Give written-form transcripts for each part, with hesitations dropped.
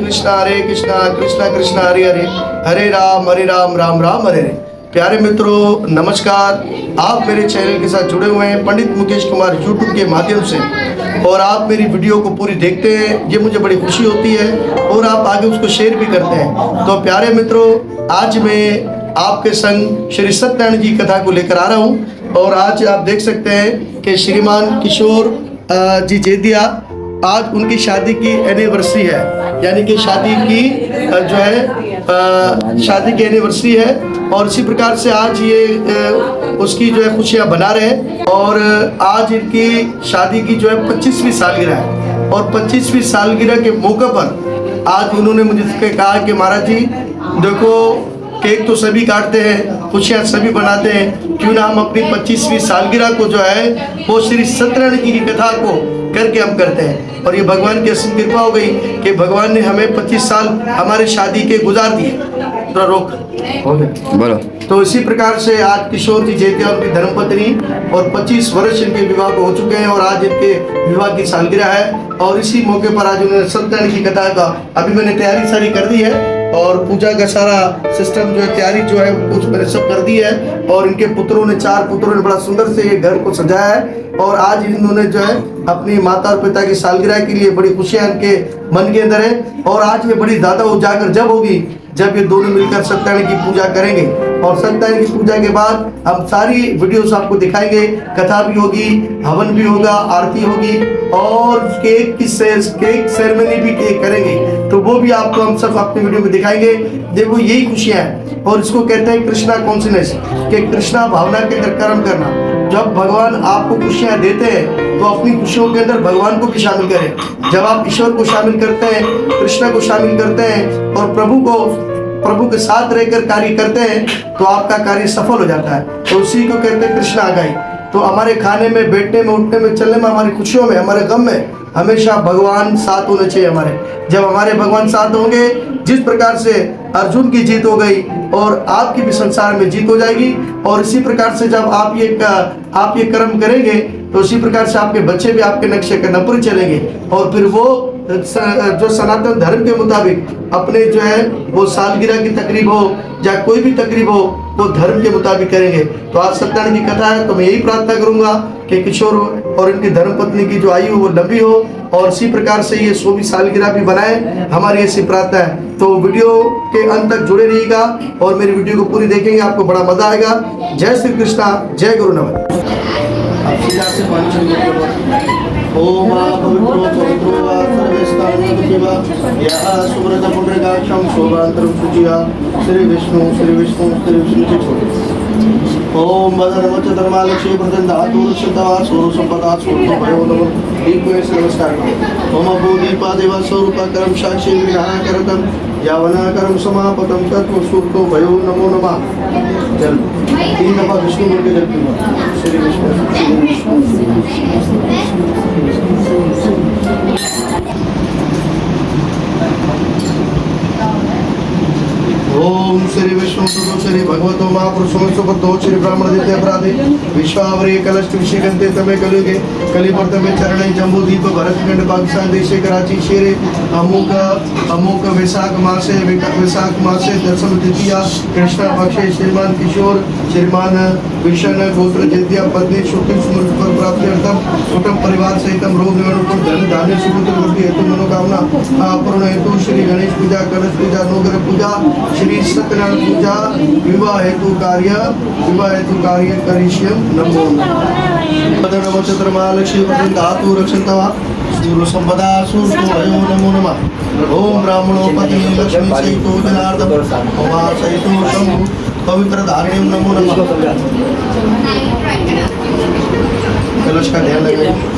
कृष्णा कृष्णा कृष्णा हरे हरे, हरे राम राम राम हरे हरे। प्यारे मित्रों नमस्कार, आप मेरे चैनल के साथ जुड़े हुए हैं पंडित मुकेश कुमार यूट्यूब के माध्यम से, और आप मेरी वीडियो को पूरी देखते हैं, ये मुझे बड़ी खुशी होती है, और आप आगे उसको शेयर भी करते हैं। तो प्यारे मित्रों, आज मैं आपके संग श्री सत्यनारायण जी कथा को लेकर आ रहा हूँ। और आज आप देख सकते हैं कि श्रीमान किशोर जी जेदिया, आज उनकी शादी की एनिवर्सरी है, यानी कि शादी की जो है शादी की एनिवर्सरी है। और इसी प्रकार से आज ये उसकी जो है खुशियाँ बना रहे हैं। और आज इनकी शादी की जो है 25वीं सालगिरह है, और 25वीं सालगिरह के मौके पर आज उन्होंने मुझे कहा कि महाराज जी देखो, केक तो सभी काटते हैं, खुशियाँ सभी बनाते हैं, क्यों ना हम अपनी 25वीं सालगिरह को जो है वो श्री सत्यनारायण जी की कथा को करके हम करते हैं। और ये भगवान की असीम कृपा हो गई कि भगवान ने हमें 25 साल हमारे शादी के गुजार दिए। थोड़ा रोक बोलो। तो इसी प्रकार से आज किशोर जी जेदिया उनकी धर्मपत्नी, और 25 वर्ष इनके विवाह को हो चुके हैं, और आज इनके विवाह की सालगिरह है। और इसी मौके पर आज उन्होंने सत्यनारायण की कथा का अभी मैंने तैयारी सारी कर दी है, और पूजा का सारा सिस्टम जो है तैयारी जो है कुछ मैंने सब कर दी है। और इनके पुत्रों ने 4 पुत्रों ने बड़ा सुंदर से ये घर को सजाया है। और आज इन्होंने जो है अपनी माता और पिता की सालगिरह के लिए बड़ी खुशियां इनके मन के अंदर है। और आज ये बड़ी ज्यादा उजागर जब होगी जब ये दोनों मिलकर सत्यनारायण की पूजा करेंगे। और सत्यनारायण की पूजा के बाद हम सारी वीडियोस आपको दिखाएंगे, कथा भी होगी, हवन भी होगा, आरती होगी, और केक सेरेमनी भी केक करेंगे, तो वो भी आपको हम सब अपनी वीडियो में दिखाएंगे। देखो, यही खुशियां हैं, और इसको कहते हैं कृष्णा कॉन्शियसनेस, कि कृष्णा भावना के अंदर कर्म करना। जब भगवान आपको खुशियां देते हैं तो अपनी खुशियों के अंदर भगवान को भी शामिल करें। जब आप ईश्वर को शामिल करते हैं, कृष्ण को शामिल करते हैं, और प्रभु के साथ रहकर कार्य करते हैं, तो आपका कार्य सफल हो जाता है। तो उसी को कहते हैं कृष्ण आगाई। तो हमारे खाने में, बैठने में, उठने में, चलने में, हमारी खुशियों में, हमारे गम में हमेशा भगवान साथ होने चाहिए हमारे। जब हमारे भगवान साथ होंगे, जिस प्रकार से अर्जुन की जीत हो गई, और आपकी भी संसार में जीत हो जाएगी। और इसी प्रकार से जब आप ये कर्म करेंगे, तो इसी प्रकार से आपके बच्चे भी आपके नक्शे कदम पर चलेंगे, और फिर वो जो सनातन धर्म के मुताबिक अपने जो है वो सालगिरह की तकरीब हो या कोई भी तकरीब हो, वो धर्म के मुताबिक करेंगे। तो आज सत्यनारायण की कथा है, तो मैं यही प्रार्थना करूंगा कि किशोर और इनकी धर्मपत्नी की जो आयु वो लंबी हो, और इसी प्रकार से ये 100वीं सालगिरह भी बनाए, हमारी ऐसी प्रार्थना है। तो वीडियो के अंत तक जुड़े रहिएगा, और मेरी वीडियो को पूरी देखेंगे, आपको बड़ा मजा आएगा। जय श्री कृष्णा, जय गुरु नमः। ओम पवित्रो पवित्रो वा सर्वेस्तानुदेवा यः सुव्रत पुण्डरीकाक्षं शोभान्तरं शुचिया श्री विष्णु के छोटे। ओम वदनमच धर्मालक्ष्मी प्रदन्धातु शुद्धवा सोर संपदा सोर भयो नमः। दीप में नमस्कार करो। ओम भूदीपा देवा स्वरूपकरं साक्षी विघ्नाकरतं यावनाकरं समापतं तत्व सूक्तो भयो नमो नमः। जल 3 दफा विष्णु बोल के जल पीना। श्री विष्णु ओम श्री विष्णु श्री भगवतो महापुरुषो सुबद्धो श्री ब्राह्मण दित्य अपराधे विश्वावरे कलश विषयगंते तमे कलयुगे कलिवर्तमे चरणे जम्बूदीप भरतखंड पाकिस्तान देशे कराची शेरे अमुक वैशाख मासे दशम द्वितीया कृष्ण पक्षे श्रीमान किशोर श्रीमान विशन गोत्र जेदिया पत्नी शुक्ल स्मृति पर प्राप्त्यर्थम कुटुंब परिवार सहितम रोग निवारण धन धान्य सुपुत्र वृद्धि हेतु मनोकामना पूर्ण हेतु श्री गणेश पूजा कलश पूजा नवग्रह पूजा श्री सत्यनारायण पूजा विवाह हेतु कार्य करिष्यम नमो नमः। चतुर्मालक्ष्मी धातु रक्षन्तवा सूर्य संपदा सूर्य भयो नमो नमः। ओम ब्राह्मणो पति लक्ष्मी सहितो जनार्दन उमा सहितो शंभु पवित्र धारिणी नमो नमः। कलश का ध्यान रखें।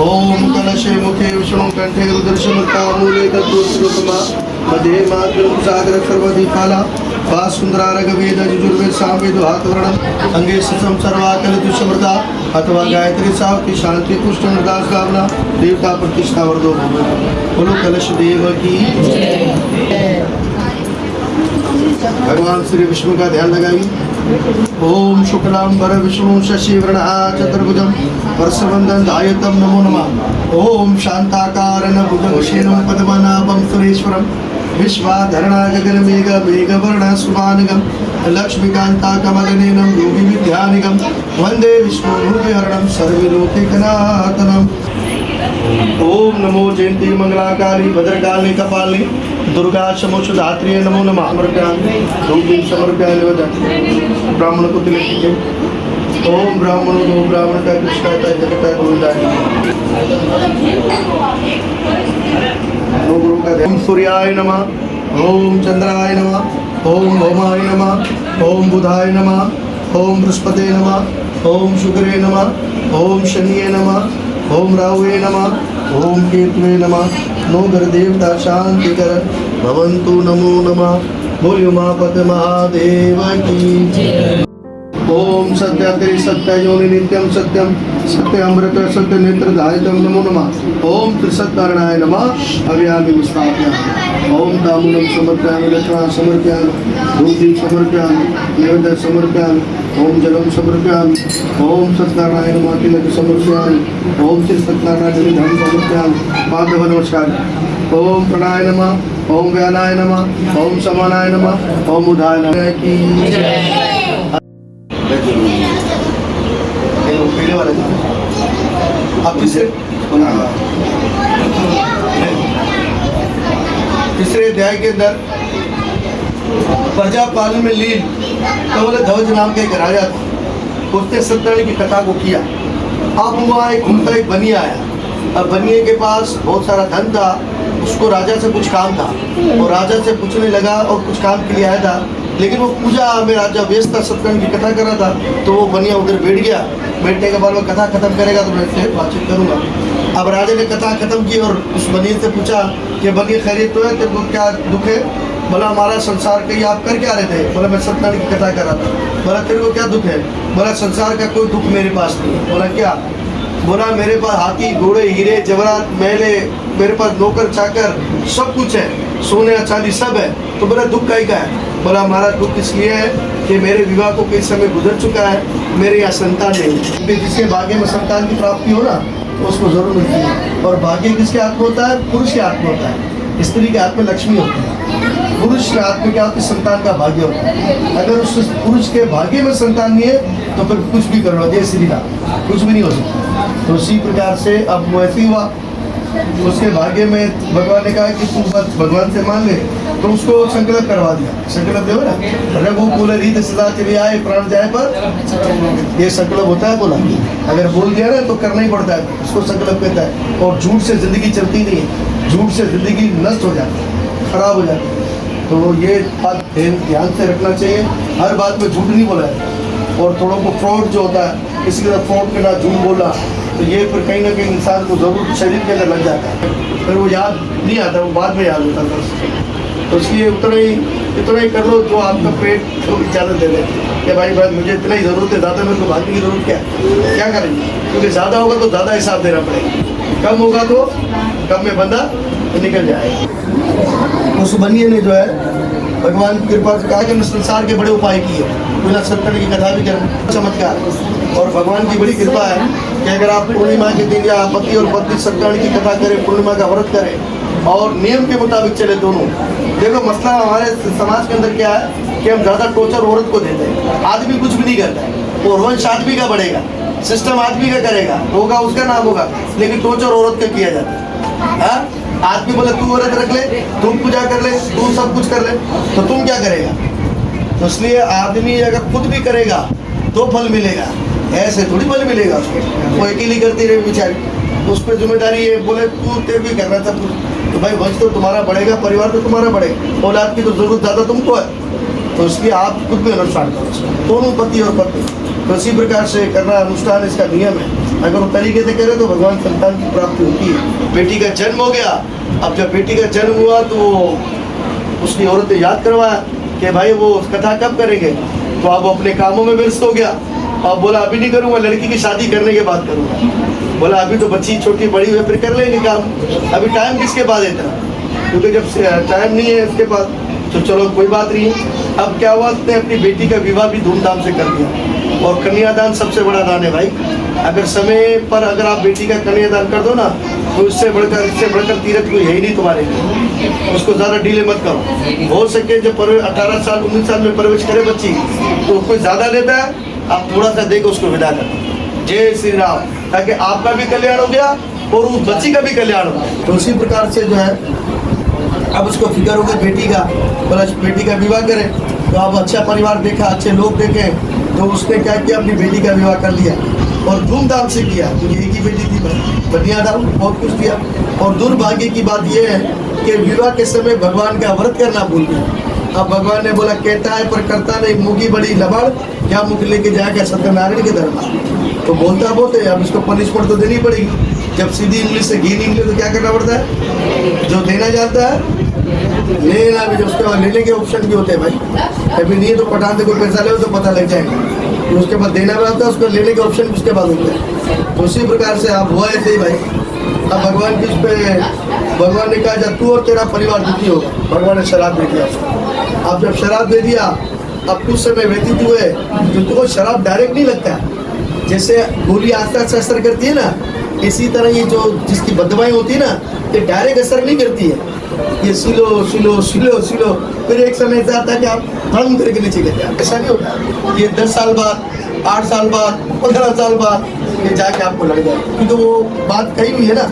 ओम कलशे मुखे विष्णु कंठे रुद्रशमुखा मूले तत्वोत्तमा मध्ये मातृ सागर सर्वदीपाला वास सुंदरारग वेद यजुर्वेद सामवेद हातवर्णम अंगे सम सर्वाकल दुष्मृता अथवा गायत्री सावती शांति पुष्ट मृदा कामना देवता प्रतिष्ठा वर्धो बोलो कलश देव की भगवान श्री विष्णु का ध्यान लगाइए। ओम शुक्लाम वर विष्णु शशिवर्णः चतुर्भुजं वर्षवन्दनं ध्यायतं नमो नमः। ओम शांताकारं भुजगशयनं पद्मनाभं सुरेश्वरं विश्वाधरणा गगनमेघ मेघवर्णः सुमानगं लक्ष्मीकान्ताकमलनयनं योगी विद्यानिगं वन्दे विष्णुहृदयहरणं सर्वलोकैकनाथनम्। ओम नमो जयंती मंगलाकारी भद्रकाली कपालिनी दुर्गा शमोषधात्री नमो नमः। समर्पयामि धूपदीप समर्पयामि वदन ब्राह्मण को तिलक कीजिए। ओम ब्राह्मण को ब्राह्मण का कृष्णाता जगता गोविंदाय। गुरु का ओम सूर्याय नमः। ओम चंद्राय नमः। ओम भौमाय नमः। ओम बुधाय नमः। ओम बृहस्पते नमः। ओम शुक्रे नमः। ओम शनिये नमः। ओम राहुवे नमः। ओम केतुवे नमः। नो घर देवता शांति कर भवन्तु नमो नमः। बोलियो उमापति महादेव की। ओम सत्याग्नि सत्य योनि नित्यम सत्यम सत्य अमृत सत्य नेत्र धारितम नमो नमः। ओम त्रिसत्कारणाय नमः। अव्यामि विस्तापयामि। ओम ताम्बूलं समर्पयामि दक्षिणां समर्पयामि धूपदीप समर्पयामि नैवेद्यं समर्पयामि। ओम जलं समर्पयामि। ओम सत्कारणाय नमः तिलक समर्पयामि। ओम त्रिसत्कारणाय धनं समर्पयामि। पादव नमस्कार। ओम प्रणाय नमः। ओम व्यानाय नमः। ओम समानाय नमः। ओम उदाय नमः की। पहले वाला अब तीसरे अध्याय के अंदर प्रजापालन में लीन कंवल ध्वज नाम का एक राजा था। उसने सत्यनारायण की कथा को किया। अब वहाँ एक घूमता एक बनिया आया। अब बनिए के पास बहुत सारा धन था। उसको राजा से कुछ काम था और राजा से पूछने लगा और कुछ काम के लिए आया था, लेकिन वो पूजा में राजा व्यस्त था, सत्यनारायण की कथा कर रहा था। तो वो बनिया उधर बैठ गया। बैठने के बाद वो कथा खत्म करेगा तो मैं फिर बातचीत करूँगा। अब राजा ने कथा खत्म की और उस बनिए से पूछा कि बनिए खैरियत तो है, तेरे को क्या दुख है? बोला हमारा संसार कहीं आप कर क्या रहे थे? बोला मैं सत्यनारायण की कथा कर रहा था। बोला तेरे को क्या दुख है? बोला संसार का कोई दुख मेरे पास नहीं है। बोला क्या? बोला मेरे पास हाथी घोड़े हीरे जवाहरात महले, मेरे पास नौकर चाकर सब कुछ है, सोने चांदी सब है। तो बोला दुख का ही का है? बोला हमारा दुख इसलिए है कि मेरे विवाह को कई समय गुजर चुका है, मेरे यहाँ संतान नहीं। क्योंकि जिसके भाग्य में संतान की प्राप्ति हो ना तो उसको जरूर मिलती है। और भाग्य किसके हाथ में होता है? पुरुष के हाथ में होता है। स्त्री के हाथ में लक्ष्मी होती है, पुरुष के हाथ में क्या होती है? संतान का भाग्य होता है। अगर उस पुरुष के भाग्य में संतान नहीं है तो फिर कुछ भी कर लो, जय श्री राम, कुछ भी नहीं हो सकता। तो उसी प्रकार से अब वैसे ही हुआ। उसके भाग्य में भगवान ने कहा कि तू बस भगवान से मांग ले, तो उसको संकल्प करवा दिया। संकल्प देखो ना, रघु कुल रीत सदा चली आए प्राण जाए पर, ये संकल्प होता है। बोला अगर बोल दिया ना तो करना ही पड़ता है, उसको संकल्प कहता है। और झूठ से जिंदगी चलती नहीं है, झूठ से जिंदगी नष्ट हो जाती है, खराब हो जाती है। तो ये बात ध्यान से रखना चाहिए। हर बात में झूठ नहीं बोला है। और थोड़ों को फ्रॉड जो होता है, किसी के साथ फ्रॉड करना, झूठ बोला, तो ये फिर कहीं ना कहीं इंसान को जरूर शरीर के अंदर लग जाता है, फिर वो याद नहीं आता, वो बाद में याद होता है। तो इसलिए इतना ही कर लो जो आपका पेट को इजाज़त दे दे कि भाई मुझे इतना ही ज़रूरत है, ज़्यादा मेरे को भागने की ज़रूरत क्या करेंगे? क्योंकि ज़्यादा होगा तो ज़्यादा हिसाब देना पड़ेगा, कम होगा तो कम में बंदा निकल जाएगा। उस बनिए ने जो है भगवान की कृपा से कहा कि हमने संसार के बड़े उपाय किए, बिना सत्यनारायण की कथा भी कर चमत्कार। और भगवान की बड़ी कृपा है कि अगर आप पूर्णिमा के दिन या पति और पत्नी सत्यनारायण की कथा करें, पूर्णिमा का व्रत करें और नियम के मुताबिक चले दोनों। देखो मसला हमारे समाज के अंदर क्या है कि हम ज़्यादा टोचर औरत को देते हैं। आदमी कुछ भी नहीं करता है, और वंश आदमी का बढ़ेगा, सिस्टम आदमी का करेगा, होगा उसका नाम होगा, लेकिन टोचर औरत का किया जाता है। आदमी बोले तू व्रत रख ले, तुम पूजा कर ले, तू सब कुछ कर ले, तो तुम क्या करेगा? तो इसलिए आदमी अगर खुद भी करेगा तो फल मिलेगा, ऐसे थोड़ी फल मिलेगा उसको। वो अकेली करती रहे बेचारी, तो उस पर जिम्मेदारी है। बोले तू तेरे भी करना था तो भाई वंश तो तुम्हारा बढ़ेगा, परिवार तो तुम्हारा बढ़ेगा, औलाद की तो जरूरत ज़्यादा तुमको है। तो इसलिए आप खुद भी अनुष्ठान करो, दोनों पति और पत्नी। तो इसी प्रकार से करना अनुष्ठान इसका नियम है। अगर वो तरीके से करे तो भगवान संतान की प्राप्ति होती है। बेटी का जन्म हो गया, अब जब बेटी का जन्म हुआ तो उसकी औरत ने याद करवाया कि भाई वो कथा कब करेंगे। तो अब अपने कामों में व्यस्त हो गया। अब बोला अभी नहीं करूँगा, लड़की की शादी करने के बाद करूँगा। बोला अभी तो बच्ची छोटी बड़ी हुई, फिर कर लेंगे काम, अभी टाइम किसके पास है इतना, क्योंकि जब टाइम नहीं है इसके पास तो चलो कोई बात नहीं है। अब क्या हुआ, उसने अपनी बेटी का विवाह भी धूमधाम से कर दिया। और कन्यादान सबसे बड़ा दान है भाई। अगर समय पर अगर आप बेटी का कन्यादान कर दो ना, तो इससे बढ़कर तीर्थ कोई है ही नहीं तुम्हारे लिए। उसको ज़्यादा डीले मत करो। हो सके जब 18 साल 19 साल में प्रवेश करे बच्ची, तो कोई ज़्यादा लेता है, आप थोड़ा सा देकर उसको विदा कर दो। जय श्री राम। ताकि आपका भी कल्याण हो गया और उस बच्ची का भी कल्याण हो गया। तो उसी प्रकार से जो है, अब उसको फिक्र हो गई बेटी का, बोला बेटी का विवाह करें। तो अब अच्छा परिवार देखा, अच्छे लोग देखे, तो उसने क्या किया, अपनी बेटी का विवाह कर दिया और धूमधाम से किया। क्योंकि एक ही बेटी थी, बढ़िया था, बहुत कुछ किया। और दुर्भाग्य की बात यह है कि विवाह के समय भगवान का व्रत करना भूल गया। अब भगवान ने बोला कहता है पर करता नहीं, मुँह की बड़ी लबाड़, क्या मुख लेके जाएगा सत्यनारायण के दरबार। तो बोलते अब इसको पनिशमेंट तो देनी पड़ेगी। जब सीधी इंग्लिश से घी निकले तो क्या करना पड़ता है, जो देना जाता है लेना भी, उसके बाद लेने के ऑप्शन भी होते हैं भाई। कभी नहीं तो पठान से कोई पैसा ले तो पता लग जाएगा, तो उसके बाद देना भी आता है, उसको लेने के ऑप्शन भी उसके बाद होते हैं। तो उसी प्रकार से आप हुआ ऐसे ही भाई। अब भगवान की पे भगवान ने कहा जब तू और तेरा परिवार दुखी होगा। भगवान ने शराब दे दिया उसको। अब जब शराब दे दिया, अब कुछ समय व्यतीत हुए, तो तुमको शराब डायरेक्ट नहीं लगता है। जैसे गोली आस्ते आस्ते असर करती है ना, इसी तरह ये जो जिसकी बददुआएं होती है ना, ये डायरेक्ट असर नहीं करती है। ये सिलो सिलो सिलो सिलो, फिर एक समय ऐसा आता है कि आप धड़म करके नीचे गिरते हैं। ऐसा नहीं होता। ये 10 साल बाद, 8 साल बाद, 15 साल बाद ये जाके आपको लग जाए, क्योंकि वो बात कही हुई है ना।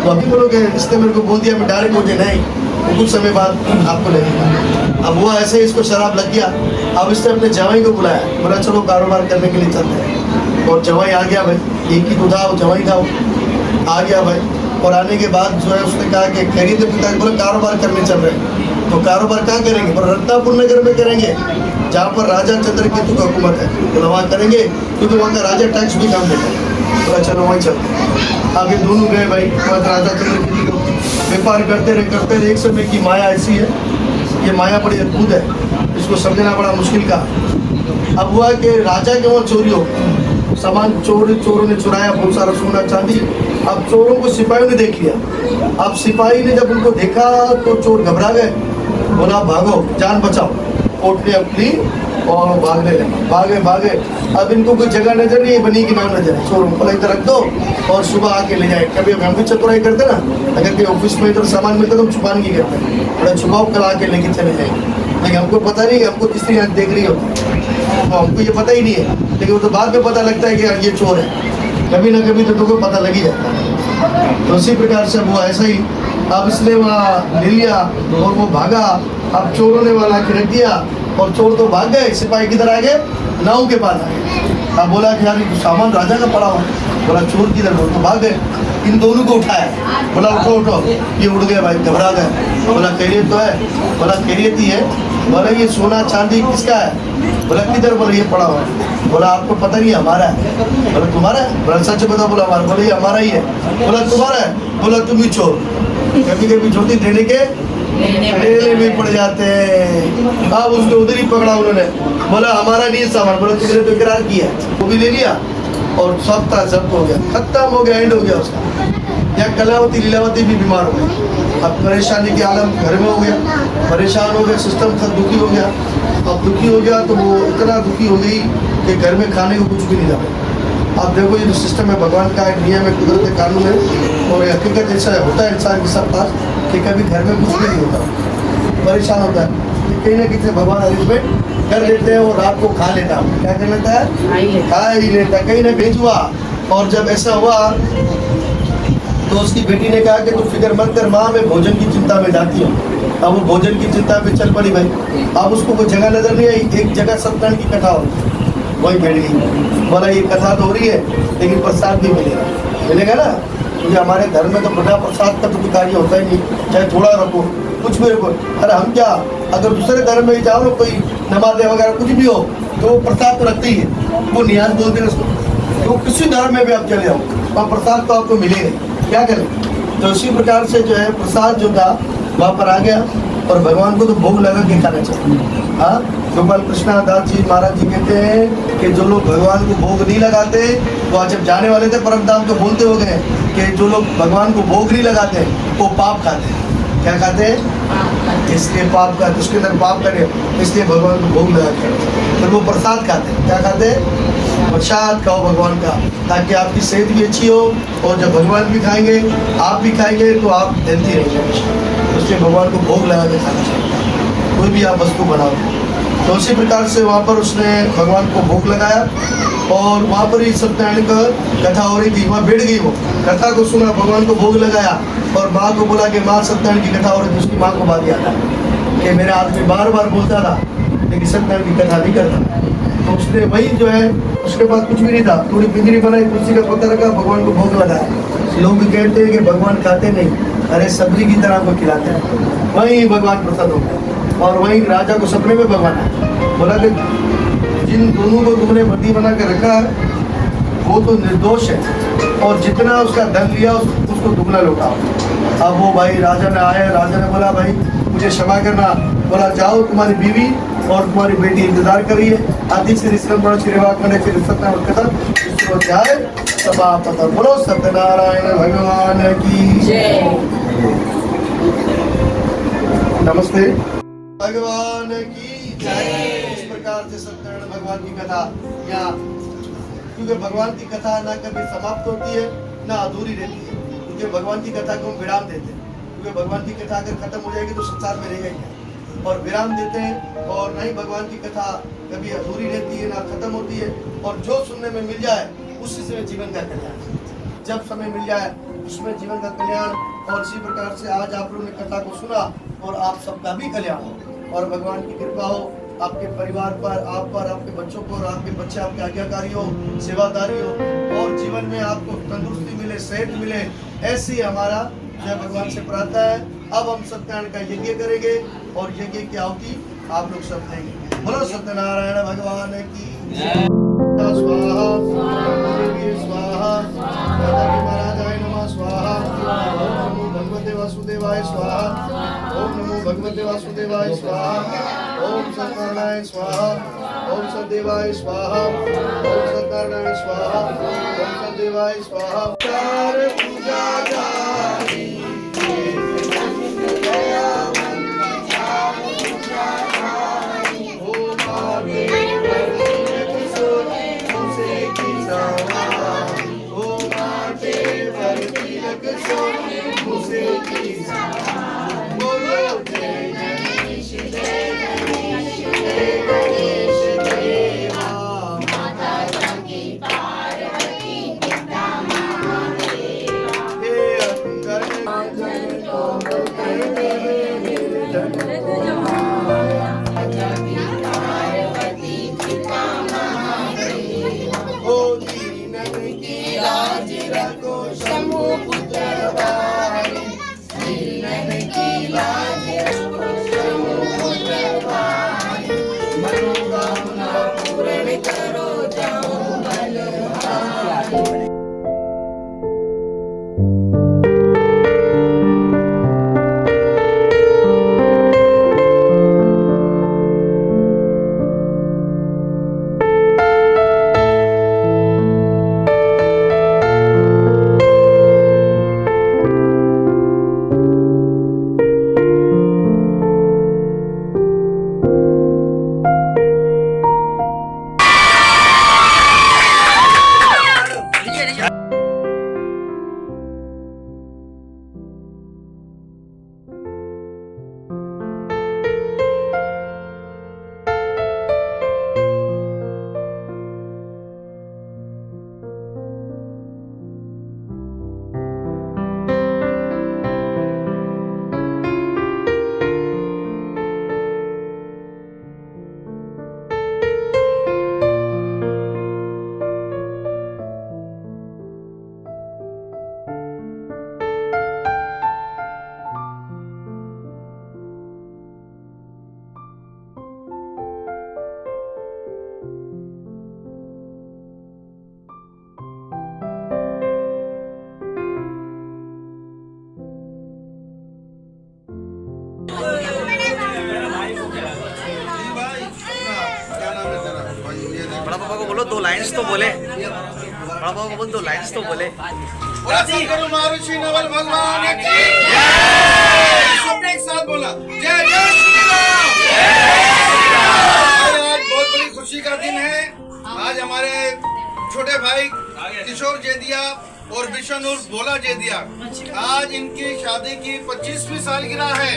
तो अभी बोलोगे इसने मेरे को बोल दिया, मैं डायरेक्ट मुझे नहीं, तो कुछ समय बाद आपको लगेगा। अब वो ऐसे इसको शराब लग गया। अब इसने अपने जवाई को बुलाया, बोला चलो कारोबार करने के लिए चलते हैं। और जवाई आ गया भाई, एक ही तो था वो जवाई था, वो आ गया भाई। और आने के बाद जो है उसने कहा कि खरीदे पिता बोले कारोबार करने चल रहे हैं। तो कारोबार कहाँ करेंगे, पर रत्नापुर नगर में करेंगे, जहाँ पर राजा चंद्रकेतु का हुकूमत है। तो वहाँ करेंगे, क्योंकि वहाँ का राजा टैक्स भी कम देता है। तो चलो वहीं चलते। अब ये दोनों गए भाई, राजा चंद्रकेतु को व्यापार करते रहे। एक समय की माया ऐसी है, ये माया बड़ी अद्भुत है, इसको समझना बड़ा मुश्किल का। अब हुआ कि राजा के वहाँ चोरी हो, सामान चोरों ने चुराया, बहुत सारा सोना चांदी। अब चोरों को सिपाहियों ने देख लिया। अब सिपाही ने जब उनको देखा तो चोर घबरा गए, बोला भागो, जान बचाओ। कोर्ट ने अपनी और भागने लगे, भागे। अब इनको कोई जगह नजर नहीं है, बनी की नाम नजर है। चोरों को इधर रख दो और सुबह आके ले जाए। कभी हम भी चतुराई करते ना, अगर कोई ऑफिस में इधर सामान मिलता तो हम छुपाने की करते हैं, बड़ा छुपाओ कल आके लेके चले जाएंगे। लेकिन हमको पता नहीं, हमको तीसरी आंख देख रही होती है, तो हमको ये पता ही नहीं है। लेकिन वो तो बाद में पता लगता है कि ये चोर है। कभी ना कभी तो तुमको पता लग ही जाता है। तो उसी प्रकार से वो ऐसा ही, अब इसने वहाँ ले लिया और वो भागा। अब चोरों ने वहाँ रख दिया और चोर तो भाग गए। सिपाही किधर आ गए, नाव के पास आ गए। अब बोला कि यार ये सामान राजा का पड़ा हुआ। बोला चोर किधर, बोल तो भाग गए। इन दोनों को उठाया, बोला उठो उठो। ये उड़ गए भाई, घबरा गए। बोला खैरियत तो है, बोला खैरियत ही है। बोला ये सोना चांदी किसका है, बोला किधर, बोला ये पड़ा हुआ है। बोला आपको पता नहीं हमारा है, बोला तुम्हारा है, बोला सच बता, बोला हमारा, बोला ये हमारा ही है। बोला तुम्हारा है, बोला तुम ही चोर। कभी कभी ज्योति देने के लेने में पड़ जाते हैं। अब उसको उधर ही पकड़ा उन्होंने, बोला हमारा नहीं सामान। बोला तुमने तो इकरार किया, वो भी ले लिया और सब था, सब हो गया, खत्म हो गया, एंड हो गया उसका। या कलावती लीलावती भी बीमार हो गई। अब परेशानी के आलम घर में हो गया, परेशान हो गया, सिस्टम सब दुखी हो गया। अब दुखी हो गया तो वो इतना दुखी हो गई कि घर में खाने को कुछ भी नहीं था। अब देखो ये जो सिस्टम है भगवान का एक नियम है, कुदरत कानून है, और हकीकत ऐसा होता है इंसान के साथ कि कभी घर में कुछ भी नहीं होता, परेशान होता है। कहीं ना कहीं भगवान अरेंजमेंट कर लेते हैं और रात को खा लेता है। क्या कर लेता है, खा ही लेता है। कहीं ना कहीं हुआ, और जब ऐसा हुआ तो उसकी बेटी ने कहा कि तू फिक्र मत कर माँ, मैं भोजन की चिंता में जाती हूँ। अब वो भोजन की चिंता पे चल पड़ी भाई। अब उसको कोई जगह नजर नहीं आई, एक जगह सत्यनारायण की कथा हो, वही बैठ गई। बोला ये कथा तो हो रही है लेकिन प्रसाद भी मिलेगा ना, क्योंकि हमारे धर्म में तो बिना प्रसाद का तो कोई कार्य होता ही नहीं, चाहे थोड़ा रखो कुछ भी रखो। अरे हम क्या, अगर दूसरे धर्म में जाओ ना, कोई नमाज़ वगैरह कुछ भी हो तो वो प्रसाद तो रखते ही है, वो नियाज बोलते हैं उसको। तो किसी धर्म में भी आप चले जाओ वहाँ प्रसाद तो आपको मिलेगा, क्या करें। तो इसी प्रकार से जो है प्रसाद जो था वहाँ पर आ गया, और भगवान को तो भोग लगा के खाना चाहिए। हाँ, गोपाल कृष्णदास जी महाराज जी कहते हैं कि जो लोग भगवान को भोग नहीं लगाते, वो आज जब जाने वाले थे परम धाम तो बोलते हो गए कि जो लोग भगवान को भोग नहीं लगाते वो पाप खाते हैं। क्या खाते हैं, इसलिए पाप का, उसके अंदर पाप करे, इसलिए भगवान को भोग लगाते हैं। फिर वो प्रसाद खाते हैं। क्या खाते हैं? प्रसाद खाओ भगवान का, ताकि आपकी सेहत भी अच्छी हो, और जब भगवान भी खाएंगे, आप भी खाएंगे, तो आप हेल्थी रहेंगे। इसलिए भगवान को भोग लगा के खाना चाहिए, कोई भी आप वस्तु बनाओ। तो उसी प्रकार से वहाँ पर उसने भगवान को भोग लगाया, और वहाँ पर ही सत्यनारायण का कथा हो रही थी। वहाँ बैठ गई, वो कथा को सुना, भगवान को भोग लगाया, और माँ को बोला कि माँ सत्यनारायण की कथा हो रही थी। उसकी माँ को बात याद आया कि मेरा आदमी बार बार बोलता था लेकिन सत्यनारायण की कथा नहीं करता। तो उसने वही जो है, उसके पास कुछ भी नहीं था, थोड़ी पिंजरी बनाई, कुर्सी का पत्ता रखा, भगवान को भोग लगाया। लोग भी कहते हैं कि भगवान खाते नहीं, अरे सब्जी की तरह को खिलाते हैं। वहीं भगवान प्रसन्न हो गए, और वहीं राजा को सपने में भगवान आया, बोला कि जिन दोनों को तुमने बंदी बना के रखा वो तो निर्दोष है, और जितना उसका धन लिया उसको दुगना लौटाओ। अब वो भाई राजा ने आया, राजा ने बोला भाई मुझे क्षमा करना। बोला जाओ, तुम्हारी बीवी और तुम्हारी बेटी इंतजार कर रही है। आदि से सत्यनारायण कथा जाए समाप्त। बोलो सत्यनारायण भगवान की जय। नमस्ते भगवान की जय। इस प्रकार से सत्यनारायण भगवान की कथा यहाँ, क्योंकि भगवान की कथा ना कभी समाप्त होती है ना अधूरी रहती है, क्योंकि भगवान की कथा को हम विराम देते हैं। क्योंकि भगवान की कथा अगर खत्म हो जाएगी तो संसार में रहेगा ही नहीं, और विराम देते हैं। और नहीं भगवान की कथा कभी अधूरी रहती है ना खत्म होती है, और जो सुनने में मिल जाए उसी से जीवन का कल्याण, जब समय मिल जाए उसमें जीवन का कल्याण। और इसी प्रकार से आज आप लोगों ने कथा को सुना, और आप सबका भी कल्याण हो, और भगवान की कृपा हो आपके परिवार पर, आप पर, आपके बच्चों पर, आपके बच्चे आपके आज्ञाकारी हो, सेवादारी हो, और जीवन में आपको तंदुरुस्ती मिले, सेहत मिले, ऐसी हमारा जय भगवान से प्रार्थना है। अब हम सत्यनारायण का यज्ञ करेंगे, और यज्ञ की आहुति आप लोग सब देंगे। बोलो सत्यनारायण भगवान की स्वाहा, स्वाहा, महाराजाय नमः स्वाहा, ओम नमो भगवते वासुदेवाय स्वाहा, ओम नमो भगवते वासुदेवाय स्वाहा, ओम सत्यनारायण स्वाहा, ओम सदेवाय स्वाहा, ओम सत्यनारायण स्वाहा, ओम सदेवाय स्वाहा। पूजा जारी बड़ा पापा को बोलो 2 लाइन्स तो बोले। बड़ा पापा को बोलो 2 लाइन्स तो बोले। महर्षि नवल भगवान की जय। सबने एक साथ बोला जय जय। भाई किशोर जेदिया और बिशन उर्फ भोला जेदिया, आज इनकी शादी की 25वीं सालगिरह है।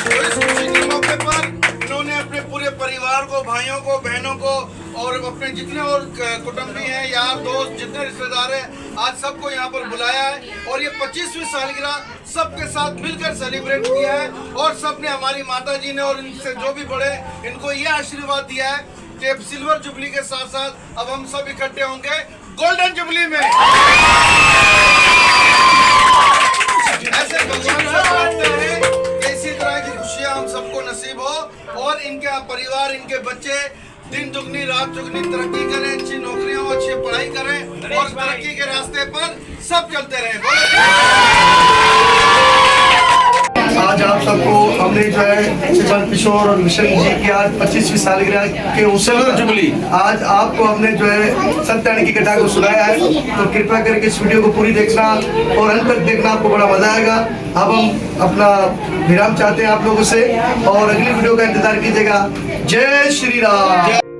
तो इस खुशी के मौके पर इन्होंने अपने पूरे परिवार को, भाइयों को, बहनों को और अपने जितने और कुटुंबी हैं, यार दोस्त, जितने रिश्तेदार हैं, आज सबको यहाँ पर बुलाया है और ये 25वीं सालगिरह सबके साथ मिलकर सेलिब्रेट किया है। और सबने, हमारी माता जी ने और इनसे जो भी बड़े, इनको ये आशीर्वाद दिया है कि सिल्वर जुबली के साथ साथ अब हम सब इकट्ठे होंगे गोल्डन जुबली में। ऐसे भगवान से प्रार्थना है कि इसी तरह की खुशियां हम सबको नसीब हो और इनके परिवार, इनके बच्चे दिन दुगनी रात दुगनी तरक्की करें, अच्छी नौकरियां, अच्छी पढ़ाई करें और तरक्की के रास्ते पर सब चलते रहें। आज आप सबको हमने जो है श्रीमान किशोर और मिशन जी की आज 25वीं सालगिरह के सिल्वर जुबली, आज आपको हमने जो है सत्यान की कथा को सुनाया है। तो कृपया करके इस वीडियो को पूरी देखना और अंत तक देखना, आपको बड़ा मजा आएगा। अब हम अपना विराम चाहते हैं आप लोगों से और अगली वीडियो का इंतजार कीजिएगा। जय श्री राम।